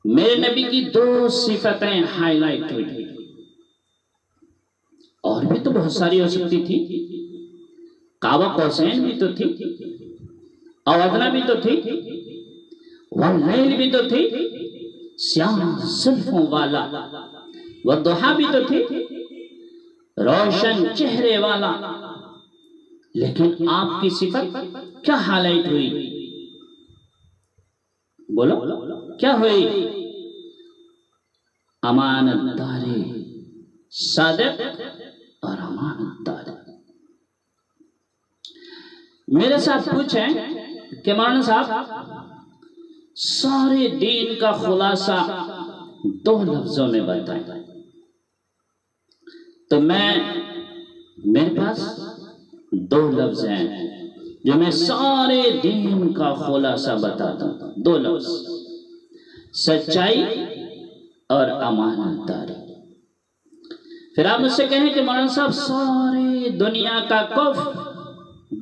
میرے نبی کی 2 صفتیں ہائی لائٹ ہوئی، اور بھی تو بہت ساری ہو سکتی تھی، قاب قوسین بھی تو تھی، او ادنیٰ بھی تو تھی، واللیل بھی تو تھی، سیاہ زلفوں والا، والضحیٰ بھی تو تھی، روشن چہرے والا، لیکن آپ کی صفت کیا ہائی لائٹ ہوئی؟ بولو کیا ہوئی؟ امانت داری، صادق اور امانت داری۔ میرے ساتھ پوچھیں کہ مولانا صاحب سارے دین کا خلاصہ 2 لفظوں میں بتائیں، تو میرے پاس 2 لفظ ہیں جو میں سارے دین کا خلاصہ بتاتا ہوں، 2 لفظ، سچائی اور امانت داری۔ پھر آپ مجھ سے کہیں کہ مولانا صاحب ساری دنیا کا کفر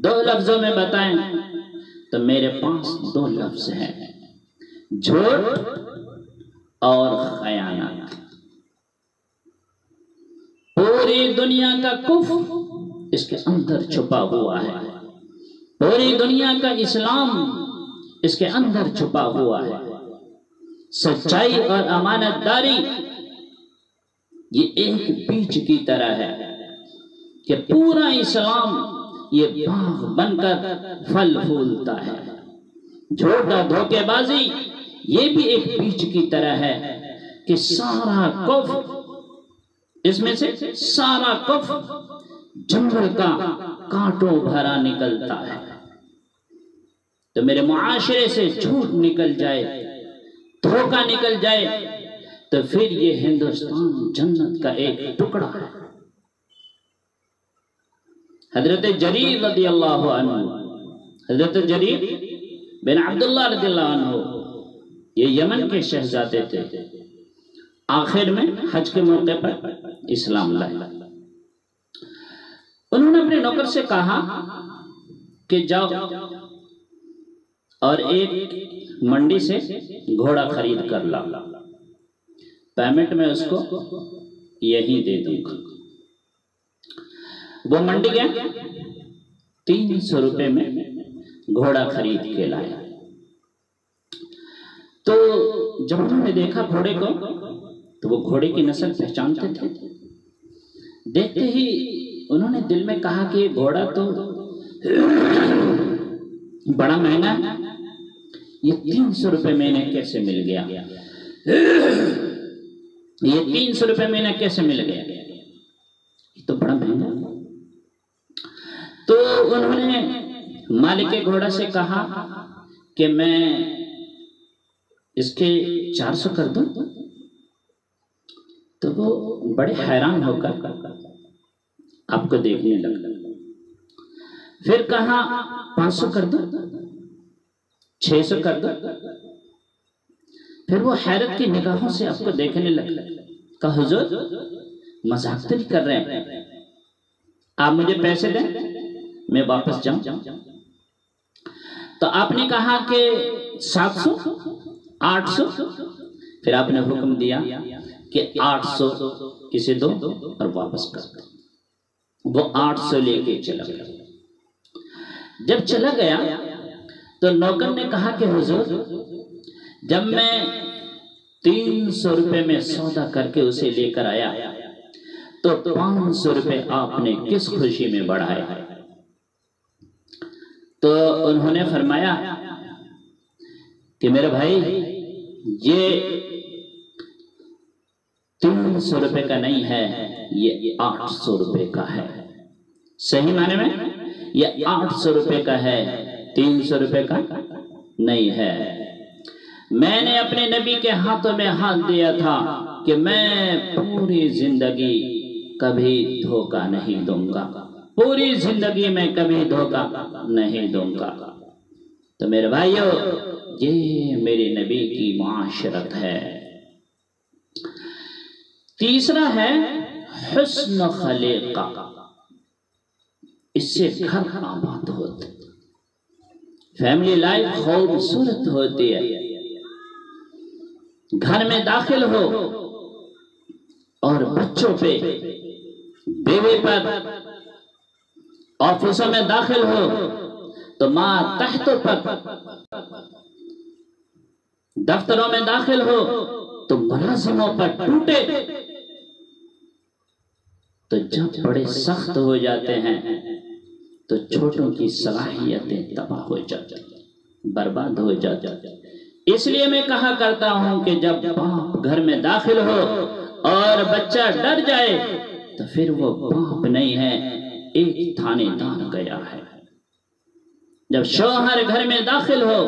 2 لفظوں میں بتائیں، تو میرے پاس 2 لفظ ہیں، جھوٹ اور خیانت۔ پوری دنیا کا کفر اس کے اندر چھپا ہوا ہے، پوری دنیا کا اسلام اس کے اندر چھپا ہوا ہے۔ سچائی اور امانت داری یہ ایک بیج کی طرح ہے کہ پورا اسلام یہ باغ بن کر پھل پھولتا ہے۔ جھوٹ اور دھوکے بازی یہ بھی ایک بیج کی طرح ہے کہ سارا کفر، اس میں سے سارا کفر جنگل کا کانٹوں بھرا نکلتا ہے۔ تو میرے معاشرے سے جھوٹ نکل جائے، دھوکہ نکل جائے، تو پھر یہ ہندوستان جنت کا ایک ٹکڑا ہے۔ حضرت جریر رضی اللہ عنہ، حضرت جریر بن عبداللہ رضی اللہ عنہ، یہ یمن کے شہزادے تھے، آخر میں حج کے موقع پر اسلام لائے۔ انہوں نے اپنے نوکر سے کہا کہ جاؤ اور ایک منڈی سے گھوڑا خرید کر لاؤ، پیمنٹ میں اس کو یہی دے دوں گا۔ وہ منڈی گیا، 300 روپے میں گھوڑا خرید کے لایا۔ تو جب انہوں نے دیکھا گھوڑے کو، تو وہ گھوڑے کی نسل پہچانتے تھے۔ دیکھتے ہی انہوں نے دل میں کہا کہ یہ گھوڑا تو بڑا مہنگا ہے، یہ 300 روپے میں انہیں کیسے مل گیا؟ یہ 300 روپے میں انہیں کیسے مل گیا؟ یہ تو بڑا مہنگا ہے۔ تو انہوں نے مالک گھوڑا سے کہا کہ میں اس کے 400 کر دوں؟ تو وہ بڑے حیران ہو کر آپ کو دیکھنے لگا۔ پھر کہا 500 کر دوں؟ 600 کر دوں؟ پھر وہ حیرت کی نگاہوں سے آپ کو دیکھنے لگا۔ کہا حضور مذاق تو نہیں کر رہے ہیں، آپ مجھے پیسے دیں میں واپس جاؤں؟ تو آپ نے کہا کہ 700 800، پھر آپ نے حکم دیا کہ 800 کسی دو اور واپس کر دو۔ وہ 800 لے کے چلا گیا۔ جب چلا گیا تو نوکر نے کہا کہ حضور جب میں 300 روپے میں سودا کر کے اسے لے کر آیا تو 500 روپے آپ نے کس خوشی میں بڑھائے؟ تو انہوں نے فرمایا کہ میرے بھائی یہ 300 روپے کا نہیں ہے، یہ 800 روپے کا ہے۔ صحیح معنی میں یہ 800 روپے کا ہے، 300 روپے کا نہیں ہے۔ میں نے اپنے نبی کے ہاتھوں میں ہاتھ دیا تھا کہ میں پوری زندگی کبھی دھوکہ نہیں دوں گا، پوری زندگی میں کبھی دھوکہ نہیں دوں گا۔ تو میرے بھائیو یہ میرے نبی کی معاشرت ہے۔ تیسرا ہے حسن خلیقہ، اس سے گھر آباد ہوتے، فیملی لائف خوبصورت ہوتی ہے۔ گھر میں داخل ہو اور بچوں پہ، بیوی پر، آفسوں میں داخل ہو تو ماں تحت پر، دفتروں میں داخل ہو تو ملازموں پر ٹوٹے، تو جب بڑے سخت ہو جاتے ہیں تو چھوٹوں کی صلاحیتیں تباہ ہو جاتی ہیں، برباد ہو جاتی ہیں۔ اس لیے میں کہا کرتا ہوں کہ جب باپ گھر میں داخل ہو اور بچہ ڈر جائے تو پھر وہ باپ نہیں ہے، ایک تھانے دار گیا ہے۔ جب شوہر گھر میں داخل ہو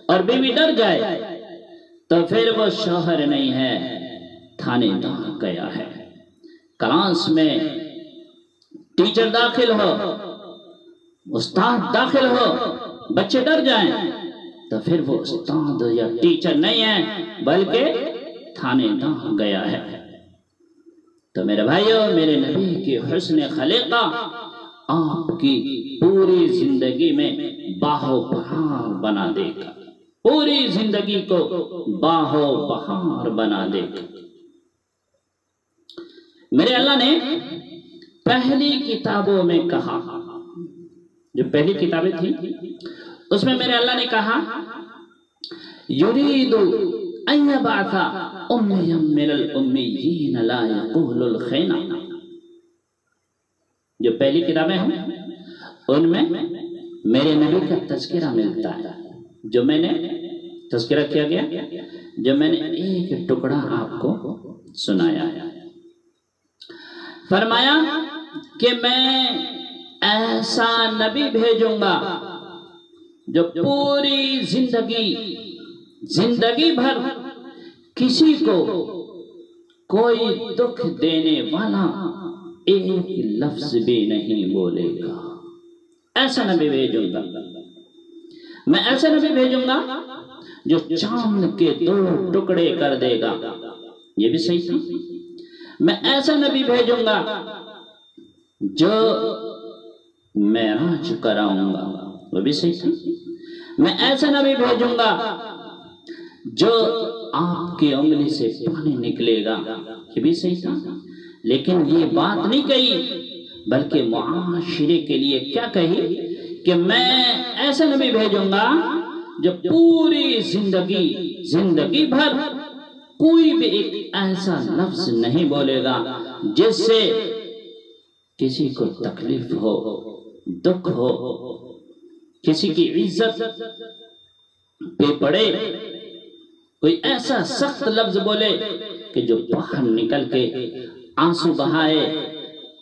اور بیوی ڈر جائے تو پھر وہ شوہر نہیں ہے، تھانے دار گیا ہے۔ کلاس میں ٹیچر داخل ہو، استاد داخل ہو، بچے ڈر جائیں تو پھر وہ استاد یا ٹیچر نہیں ہے بلکہ تھانے دار گیا ہے۔ تو میرے بھائیوں، میرے نبی کی حسن خلیقہ آپ کی پوری زندگی میں باہو بہار بنا دے گا، پوری زندگی کو باہو بہار بنا دے گا۔ میرے اللہ نے پہلی کتابوں میں کہا، جو پہلی کتابیں تھیں اس میں میرے اللہ نے کہا یرید ان یبعث امیا من الامیین لا یقول الخینا۔ جو پہلی کتابیں ہیں ان میں میرے نبی کا تذکرہ ملتا ہے، جو میں نے تذکرہ کیا گیا، جو میں نے ایک ٹکڑا آپ کو سنایا ہے۔ فرمایا کہ میں ایسا نبی بھیجوں گا جو پوری زندگی بھر کسی کو کوئی دکھ دینے والا ایک لفظ بھی نہیں بولے گا۔ ایسا نبی بھیجوں گا میں، ایسا نبی بھیجوں گا جو چاند کے 2 ٹکڑے کر دے گا، یہ بھی صحیح تھا۔ میں ایسا نبی بھیجوں گا جو معراج کراؤں گا، وہ بھی صحیح تھا۔ میں ایسا نبی بھیجوں گا جو آپ کی انگلی سے پانی نکلے گا، یہ بھی صحیح تھا۔ لیکن یہ بات نہیں کہی بلکہ معاشرے کے لیے کیا کہی کہ میں ایسا نبی بھیجوں گا جو پوری زندگی بھر کوئی بھی ایک ایسا لفظ نہیں بولے گا جس سے کسی کو تکلیف ہو، دکھ ہو، کسی کی عزت پہ پڑے، کوئی ایسا سخت لفظ بولے کہ جو باہر نکل کے آنسو بہائے۔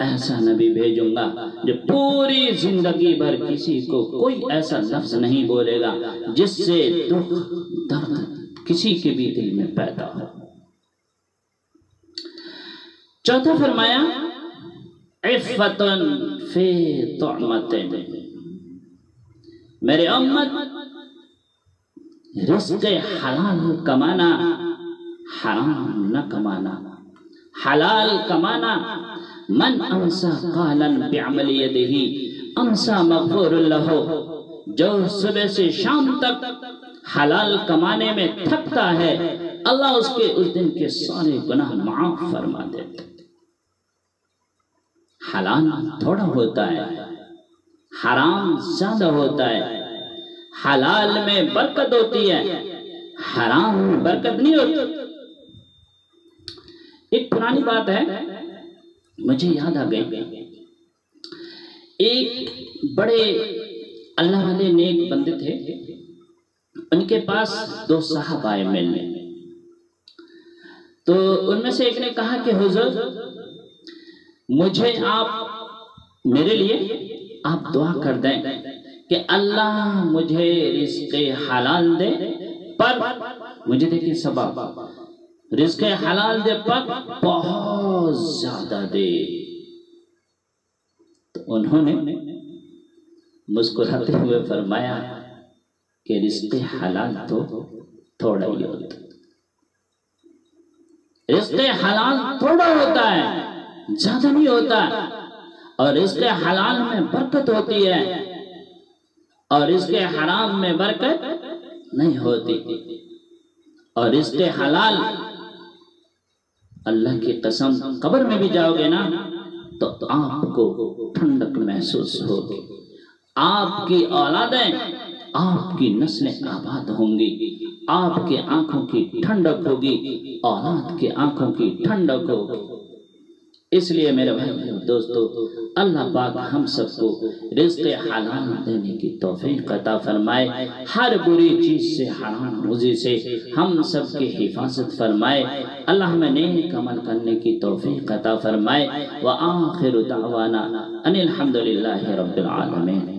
ایسا نبی بھیجوں گا جو پوری زندگی بھر کسی کو کوئی ایسا لفظ نہیں بولے گا جس سے دکھ، درد کسی کے بھی دل میں پیدا ہو۔ چوتھا فرمایا عفت فی طعمت، میرے امت رزق حلال کمانا، حرام نہ کمانا، حلال کمانا۔ من امسا قالا بعمل یدہ امسا مغفور لہ، جو صبح سے شام تک حلال کمانے میں تھکتا ہے اللہ اس کے اس دن کے سارے گناہ معاف فرما دیتے۔ حلال تھوڑا ہوتا ہے، حرام زیادہ ہوتا ہے۔ حلال میں برکت ہوتی ہے، حرام میں برکت نہیں ہوتی۔ ایک پرانی بات ہے، مجھے یاد آ گئی۔ ایک بڑے اللہ والے نیک بندے تھے، ان کے پاس 2 صاحب آئے ملنے۔ تو ان میں سے ایک نے کہا کہ حضور مجھے آپ میرے لیے آپ دعا کر دیں کہ اللہ مجھے رزق حلال دے، پر مجھے دیکھیں سبب، رزق حلال دے پر بہت زیادہ دے۔ تو انہوں نے مسکراتے ہوئے فرمایا کہ رزق حلال تو تھوڑا ہی ہوتا ہے، رزق حلال تھوڑا ہوتا ہے، زیادہ نہیں ہوتا، اور رزق حلال میں برکت ہوتی ہے اور رزق حرام میں برکت نہیں ہوتی۔ اور رزق حلال، اللہ کی قسم قبر میں بھی جاؤ گے نا تو آپ کو ٹھنڈک محسوس ہوگی، آپ کی اولادیں، آپ کی نسلیں آباد ہوں گی، آپ کے آنکھوں کی ٹھنڈک ہوگی، اولاد کے آنکھوں کی ٹھنڈک ہوگی۔ اس لیے میرے بھائی دوستو، اللہ پاک ہم سب کو رزق حلال دینے کی توفیق عطا فرمائے، ہر بری چیز سے، حرام روزی سے ہم سب کی حفاظت فرمائے، اللہ ہمیں نیک عمل کرنے کی توفیق عطا فرمائے۔ وآخر دعوانا ان الحمدللہ رب العالمین۔